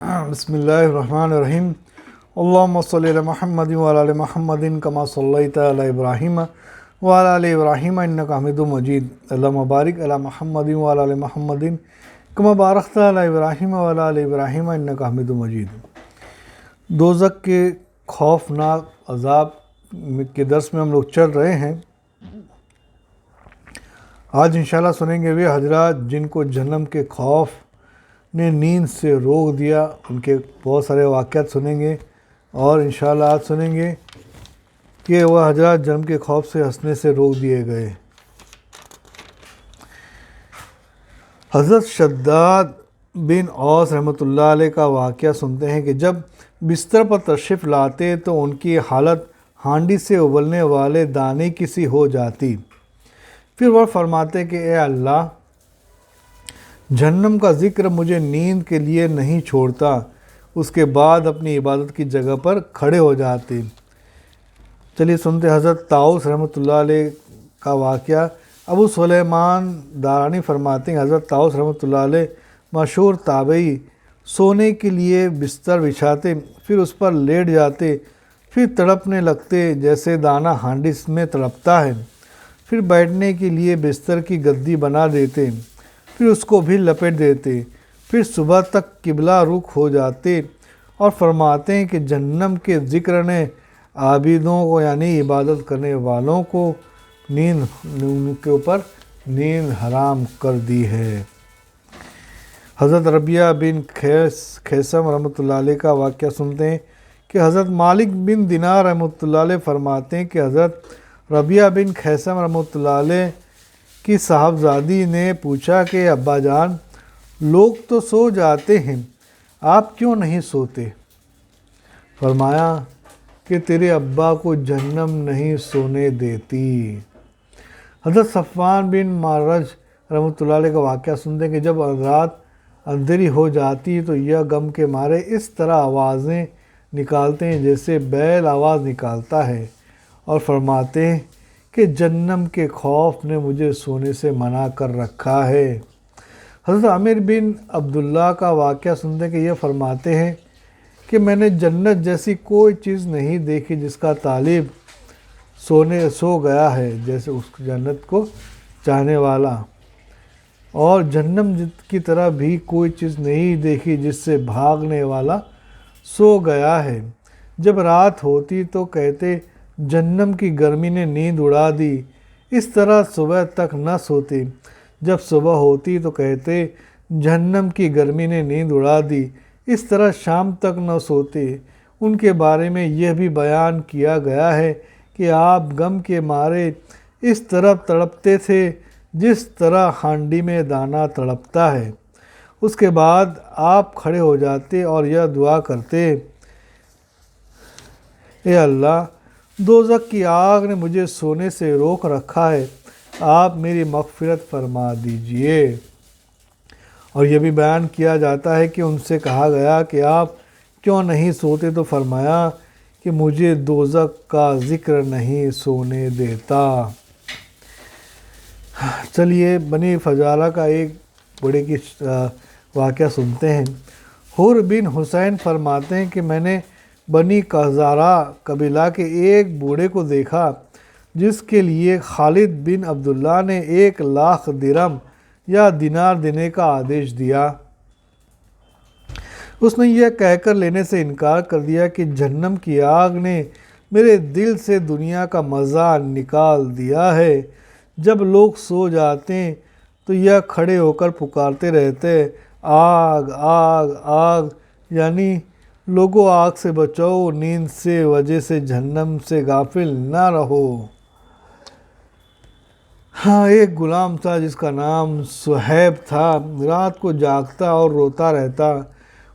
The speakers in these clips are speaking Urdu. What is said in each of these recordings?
بسم اللہ الرحمن الرحیم اللہم صلی علی محمد وعلی آل محمد کما صلیت علی ابراہیم وعلی آل ابراہیم انکا حمید مجید اللہم بارک علی محمد وعلی آل محمد کما بارکت علی ابراہیم وعلی آل ابراہیم انکا حمید مجید۔ دوزخ کے خوفناک عذاب کے درس میں ہم لوگ چل رہے ہیں۔ آج انشاءاللہ سنیں گے وہ حضرات جن کو جہنم کے خوف نے نیند سے روک دیا، ان کے بہت سارے واقعات سنیں گے، اور انشاءاللہ آج سنیں گے کہ وہ حضرات جہنم کے خوف سے ہنسنے سے روک دیے گئے۔ حضرت شداد بن اوس رحمۃ اللہ علیہ کا واقعہ سنتے ہیں کہ جب بستر پر تشریف لاتے تو ان کی حالت ہانڈی سے ابلنے والے دانے کی سی ہو جاتی۔ پھر وہ فرماتے کہ اے اللہ، جہنم کا ذکر مجھے نیند کے لیے نہیں چھوڑتا۔ اس کے بعد اپنی عبادت کی جگہ پر کھڑے ہو جاتے۔ چلیے سنتے حضرت طاؤس رحمۃ اللہ علیہ کا واقعہ۔ ابو سلیمان دارانی فرماتے ہیں حضرت طاؤس رحمۃ اللہ علیہ مشہور تابعی سونے کے لیے بستر بچھاتے، پھر اس پر لیٹ جاتے، پھر تڑپنے لگتے جیسے دانہ ہانڈی میں تڑپتا ہے، پھر بیٹھنے کے لیے بستر کی گدی بنا دیتے، پھر اس کو بھی لپیٹ دیتے، پھر صبح تک قبلہ رخ ہو جاتے اور فرماتے ہیں کہ جہنم کے ذکر نے عابدوں کو یعنی عبادت کرنے والوں کو ان کے اوپر نیند حرام کر دی ہے۔ حضرت ربیعہ بن خیثم رحمۃ اللہ علیہ کا واقعہ سنتے ہیں کہ حضرت مالک بن دینار رحمۃ اللہ علیہ فرماتے ہیں کہ حضرت ربیعہ بن خیثم رحمۃ اللہ علیہ کی صاحبزادی نے پوچھا کہ ابا جان، لوگ تو سو جاتے ہیں، آپ کیوں نہیں سوتے؟ فرمایا کہ تیرے ابا کو جہنم نہیں سونے دیتی۔ حضرت صفوان بن معرج رحمۃ اللہ علیہ کا واقعہ سنتے ہیں کہ جب رات اندھیری ہو جاتی تو یہ غم کے مارے اس طرح آوازیں نکالتے ہیں جیسے بیل آواز نکالتا ہے، اور فرماتے ہیں کہ جہنم کے خوف نے مجھے سونے سے منع کر رکھا ہے۔ حضرت عامر بن عبداللہ کا واقعہ سنتے ہیں کہ یہ فرماتے ہیں کہ میں نے جنت جیسی کوئی چیز نہیں دیکھی جس کا طالب سو گیا ہے جیسے اس جنت کو چاہنے والا، اور جہنم کی طرح بھی کوئی چیز نہیں دیکھی جس سے بھاگنے والا سو گیا ہے۔ جب رات ہوتی تو کہتے جہنم کی گرمی نے نیند اڑا دی، اس طرح صبح تک نہ سوتے۔ جب صبح ہوتی تو کہتے جہنم کی گرمی نے نیند اڑا دی، اس طرح شام تک نہ سوتے۔ ان کے بارے میں یہ بھی بیان کیا گیا ہے کہ آپ غم کے مارے اس طرح تڑپتے تھے جس طرح ہانڈی میں دانہ تڑپتا ہے۔ اس کے بعد آپ کھڑے ہو جاتے اور یہ دعا کرتے، اے اللہ، دوزخ کی آگ نے مجھے سونے سے روک رکھا ہے، آپ میری مغفرت فرما دیجئے۔ اور یہ بھی بیان کیا جاتا ہے کہ ان سے کہا گیا کہ آپ کیوں نہیں سوتے تو فرمایا کہ مجھے دوزخ کا ذکر نہیں سونے دیتا۔ چلیے بنی فضالہ کا ایک بڑے کی واقعہ سنتے ہیں۔ حور بن حسین فرماتے ہیں کہ میں نے بنی قزارہ قبیلہ کے ایک بوڑھے کو دیکھا جس کے لیے خالد بن عبداللہ نے 1,00,000 درہم یا دینار دینے کا آدیش دیا۔ اس نے یہ کہہ کر لینے سے انکار کر دیا کہ جہنم کی آگ نے میرے دل سے دنیا کا مزہ نکال دیا ہے۔ جب لوگ سو جاتے تو یہ کھڑے ہو کر پکارتے رہتے، آگ آگ آگ، یعنی لوگوں آگ سے بچو، نیند سے وجہ سے جہنم سے غافل نہ رہو۔ ہاں، ایک غلام تھا جس کا نام صہیب تھا، رات کو جاگتا اور روتا رہتا۔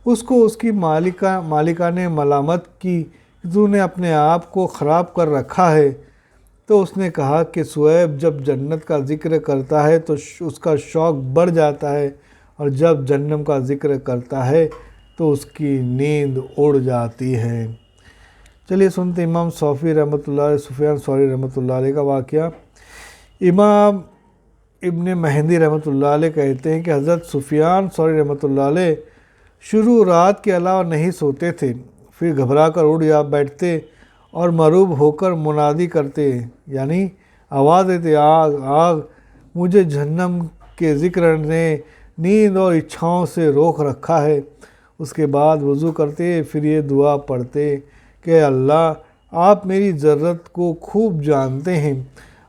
اس کو اس کی مالکہ نے ملامت کی کہ تو نے اپنے آپ کو خراب کر رکھا ہے۔ تو اس نے کہا کہ صہیب جب جنت کا ذکر کرتا ہے تو اس کا شوق بڑھ جاتا ہے، اور جب جہنم کا ذکر کرتا ہے تو اس کی نیند اڑ جاتی ہے۔ چلیے سنتے امام صوفی رحمۃ اللہ علیہ، سفیان ثوری رحمۃ اللہ علیہ کا واقعہ۔ امام ابن مہدی رحمۃ اللہ علیہ کہتے ہیں کہ حضرت سفیان ثوری رحمۃ اللہ علیہ شروع رات کے علاوہ نہیں سوتے تھے، پھر گھبرا کر اٹھ یا بیٹھتے اور مروب ہو کر منادی کرتے، یعنی آواز دیتے، آگ آگ، مجھے جہنم کے ذکر نے نیند اور اچھاؤں سے روک رکھا ہے۔ اس کے بعد وضو کرتے، پھر یہ دعا پڑھتے کہ اللہ آپ میری ضرورت کو خوب جانتے ہیں،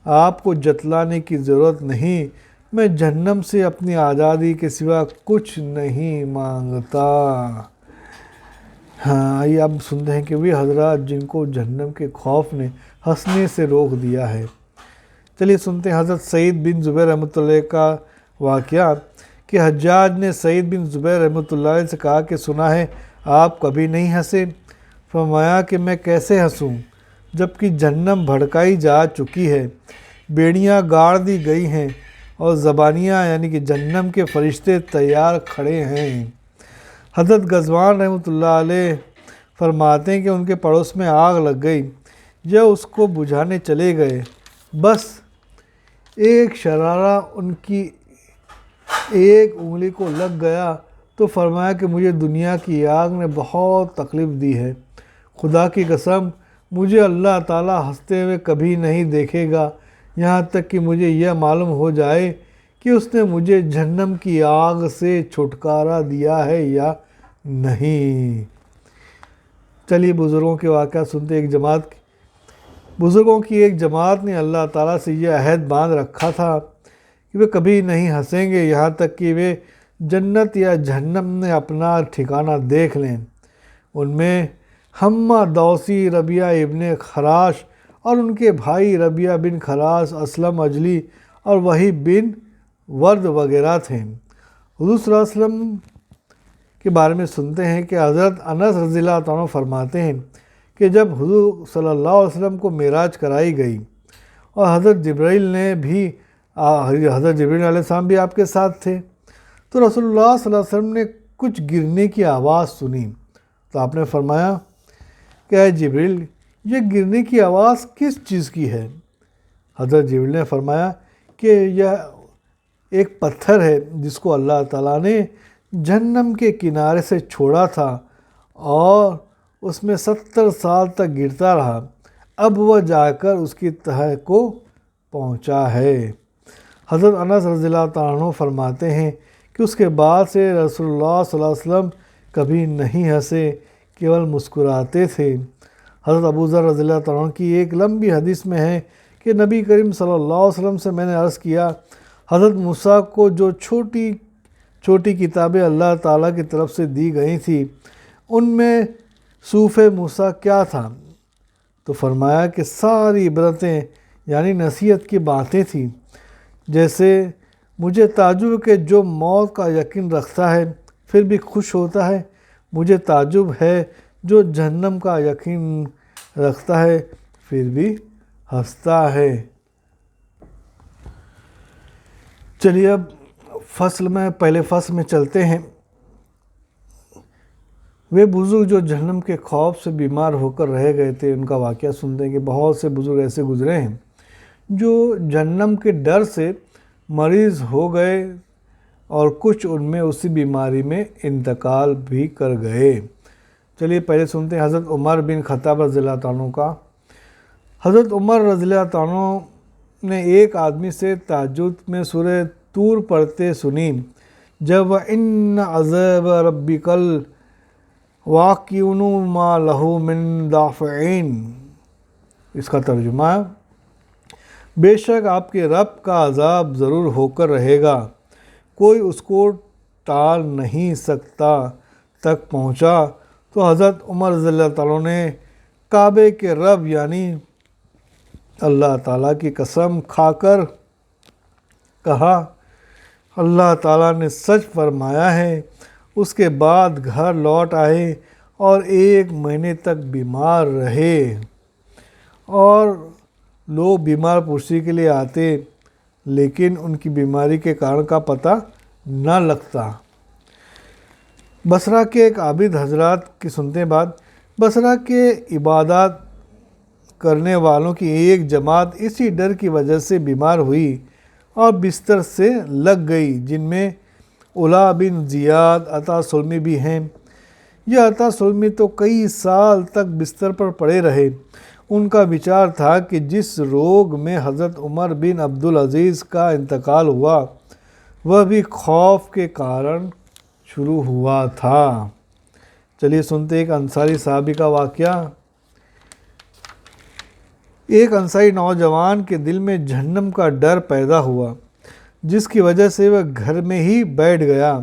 آپ کو جتلانے کی ضرورت نہیں، میں جہنم سے اپنی آزادی کے سوا کچھ نہیں مانگتا۔ ہاں آئیے اب سنتے ہیں کہ وہ حضرات جن کو جہنم کے خوف نے ہنسنے سے روک دیا ہے۔ چلیے سنتے ہیں حضرت سعید بن زبیر رحمۃ اللہ کا واقعہ کہ حجاج نے سعید بن زبیر رحمۃ اللہ علیہ سے کہا کہ سنا ہے آپ کبھی نہیں ہنسے۔ فرمایا کہ میں کیسے ہنسوں جبکہ جہنم بھڑکائی جا چکی ہے، بیڑیاں گاڑ دی گئی ہیں اور زبانیاں یعنی کہ جہنم کے فرشتے تیار کھڑے ہیں۔ حضرت غزوان رحمۃ اللہ علیہ فرماتے ہیں کہ ان کے پڑوس میں آگ لگ گئی، یہ اس کو بجھانے چلے گئے، بس ایک شرارہ ان کی ایک انگلی کو لگ گیا تو فرمایا کہ مجھے دنیا کی آگ نے بہت تکلیف دی ہے، خدا کی قسم مجھے اللہ تعالیٰ ہنستے ہوئے کبھی نہیں دیکھے گا یہاں تک کہ مجھے یہ معلوم ہو جائے کہ اس نے مجھے جہنم کی آگ سے چھٹکارا دیا ہے یا نہیں۔ چلیے بزرگوں کے واقعہ سنتے، بزرگوں کی ایک جماعت نے اللہ تعالیٰ سے یہ عہد باندھ رکھا تھا کہ وہ کبھی نہیں ہنسیں گے یہاں تک کہ وہ جنت یا جہنم میں اپنا ٹھکانہ دیکھ لیں۔ ان میں حمہ دوسی، ربیعہ ابن خراش اور ان کے بھائی ربیعہ بن خراش، اسلم اجلی اور وہیب بن ورد وغیرہ تھے۔ حضور صلی اللہ علیہ وسلم کے بارے میں سنتے ہیں کہ حضرت انس رضی اللہ عنہ فرماتے ہیں کہ جب حضور صلی اللہ علیہ وسلم کو معراج کرائی گئی اور حضرت جبرائیل علیہ السلام بھی آپ کے ساتھ تھے تو رسول اللہ صلی اللہ علیہ وسلم نے کچھ گرنے کی آواز سنی تو آپ نے فرمایا کہ اے جبرائیل یہ گرنے کی آواز کس چیز کی ہے؟ حضرت جبرائیل نے فرمایا کہ یہ ایک پتھر ہے جس کو اللہ تعالیٰ نے جہنم کے کنارے سے چھوڑا تھا اور اس میں 70 سال تک گرتا رہا، اب وہ جا کر اس کی تہہ کو پہنچا ہے۔ حضرت انس رضی اللہ عنہ فرماتے ہیں کہ اس کے بعد سے رسول اللہ صلی اللہ علیہ وسلم کبھی نہیں ہنسے، کیول مسکراتے تھے۔ حضرت ابو ذر رضی اللہ عنہ کی ایک لمبی حدیث میں ہے کہ نبی کریم صلی اللہ علیہ وسلم سے میں نے عرض کیا، حضرت موسیٰ کو جو چھوٹی چھوٹی کتابیں اللہ تعالیٰ کی طرف سے دی گئی تھی ان میں صحف موسیٰ کیا تھا؟ تو فرمایا کہ ساری عبرتیں یعنی نصیحت کی باتیں تھیں۔ جیسے مجھے تعجب کہ جو موت کا یقین رکھتا ہے پھر بھی خوش ہوتا ہے، مجھے تعجب ہے جو جہنم کا یقین رکھتا ہے پھر بھی ہنستا ہے۔ چلیے اب پہلے فصل میں چلتے ہیں۔ وہ بزرگ جو جہنم کے خوف سے بیمار ہو کر رہ گئے تھے ان کا واقعہ سنتے ہیں کہ بہت سے بزرگ ایسے گزرے ہیں جو جہنم کے ڈر سے مریض ہو گئے اور کچھ ان میں اسی بیماری میں انتقال بھی کر گئے۔ چلیے پہلے سنتے ہیں حضرت عمر بن خطاب رضی اللہ عنہ کا۔ حضرت عمر رضی اللہ عنہ نے ایک آدمی سے تہجد میں سورہ طور پڑھتے سنی، جب وَإِنَّ عَذَابَ رَبِّكَ الْوَاقِعُ مَا لَهُ مِن دَافِعٍ۔ اس کا ترجمہ ہے بے شک آپ کے رب کا عذاب ضرور ہو کر رہے گا، کوئی اس کو ٹال نہیں سکتا تک پہنچا۔ تو حضرت عمر رضی اللہ عنہ نے کعبے کے رب یعنی اللہ تعالیٰ کی قسم کھا کر کہا اللہ تعالیٰ نے سچ فرمایا ہے۔ اس کے بعد گھر لوٹ آئے اور 1 مہینے تک بیمار رہے، اور لوگ بیمار پرسی کے لیے آتے لیکن ان کی بیماری کے کارن کا پتہ نہ لگتا۔ بصرہ کے ایک عابد حضرات کی سنتے ہیں بعد، بصرہ کے عبادات کرنے والوں کی ایک جماعت اسی ڈر کی وجہ سے بیمار ہوئی اور بستر سے لگ گئی، جن میں علا بن زیاد عطا سلمی بھی ہیں۔ یہ عطا سلمی تو کئی سال تک بستر پر پڑے رہے۔ ان کا وچار تھا کہ جس روگ میں حضرت عمر بن عبدالعزیز کا انتقال ہوا وہ بھی خوف کے کارن شروع ہوا تھا۔ چلیے سنتے ایک انصاری صحابی کا واقعہ۔ ایک انصاری نوجوان کے دل میں جہنم کا ڈر پیدا ہوا، جس کی وجہ سے وہ گھر میں ہی بیٹھ گیا۔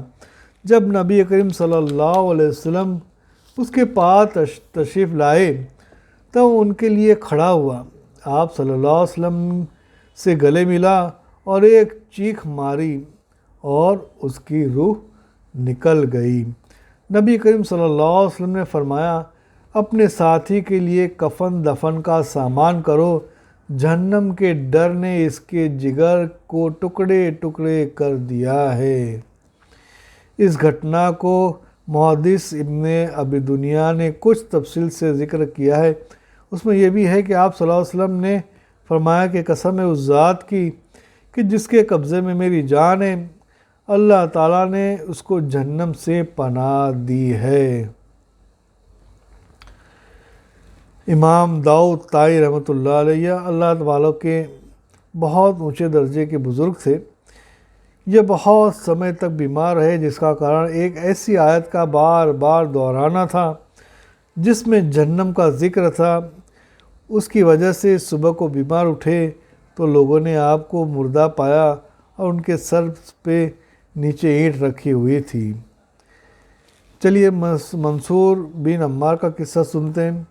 جب نبی کریم صلی اللہ علیہ وسلم اس کے پاس تشریف لائے تو ان کے لیے کھڑا ہوا۔ آپ صلی اللہ علیہ وسلم سے گلے ملا اور ایک چیخ ماری اور اس کی روح نکل گئی۔ نبی کریم صلی اللہ علیہ وسلم نے فرمایا، اپنے ساتھی کے لیے کفن دفن کا سامان کرو، جہنم کے ڈر نے اس کے جگر کو ٹکڑے ٹکڑے کر دیا ہے۔ اس گھٹنا کو محدث ابن ابی دنیا نے کچھ تفصیل سے ذکر کیا ہے۔ اس میں یہ بھی ہے کہ آپ صلی اللہ علیہ وسلم نے فرمایا کہ قسم ہے اس ذات کی کہ جس کے قبضے میں میری جان ہے، اللہ تعالیٰ نے اس کو جہنم سے پناہ دی ہے۔ امام داؤد طائی رحمۃ اللہ علیہ اللہ والوں کے بہت اونچے درجے کے بزرگ تھے۔ یہ بہت سمے تک بیمار رہے، جس کا کارن ایک ایسی آیت کا بار بار دہرانا تھا جس میں جہنم کا ذکر تھا۔ اس کی وجہ سے صبح کو بیمار اٹھے تو لوگوں نے آپ کو مردہ پایا اور ان کے سر پہ نیچے اینٹ رکھی ہوئی تھی۔ چلیے منصور بن عمار کا قصہ سنتے ہیں۔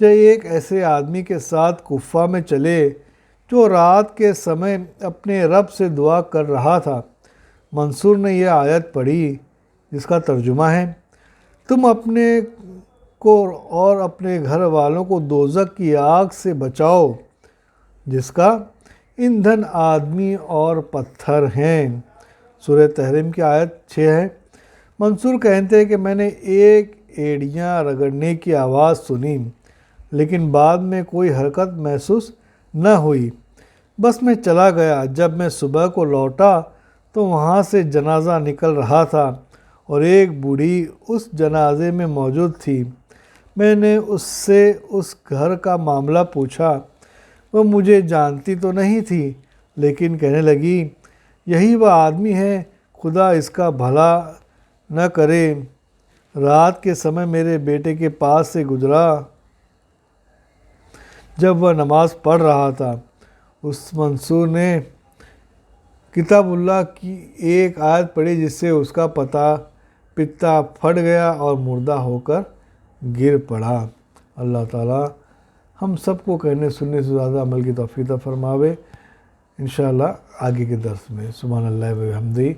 یہ ایک ایسے آدمی کے ساتھ کوفہ میں چلے جو رات کے سمے اپنے رب سے دعا کر رہا تھا۔ منصور نے یہ آیت پڑھی جس کا ترجمہ ہے، تم اپنے کو اور اپنے گھر والوں کو دوزخ کی آگ سے بچاؤ جس کا ایندھن آدمی اور پتھر ہیں۔ سورہ تحریم کی آیت 6 ہے۔ منصور کہتے ہیں کہ میں نے ایک ایڑیاں رگڑنے کی آواز سنی، لیکن بعد میں کوئی حرکت محسوس نہ ہوئی، بس میں چلا گیا۔ جب میں صبح کو لوٹا تو وہاں سے جنازہ نکل رہا تھا اور ایک بوڑھی اس جنازے میں موجود تھی۔ میں نے اس سے اس گھر کا معاملہ پوچھا۔ وہ مجھے جانتی تو نہیں تھی، لیکن کہنے لگی، یہی وہ آدمی ہے، خدا اس کا بھلا نہ کرے، رات کے سمے میرے بیٹے کے پاس سے گزرا جب وہ نماز پڑھ رہا تھا۔ اس منصور نے کتاب اللہ کی ایک آیت پڑھی جس سے اس کا پتا پھٹ گیا اور مردہ ہو کر گر پڑا۔ اللہ تعالیٰ ہم سب کو کہنے سننے سے زیادہ عمل کی توفیق فرماوے۔ انشاءاللہ آگے کے درس میں سبحان اللہ و بحمدہ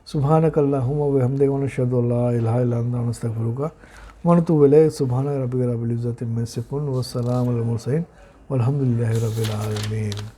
سبحانک اللہم و بحمدک ونشہد ان لا الہ الا انت نستغفرک ونتوب الیک۔ سبحان ربک رب العزۃ عما یصفون والسلام علی المرسلین والحمد للہ رب العالمین۔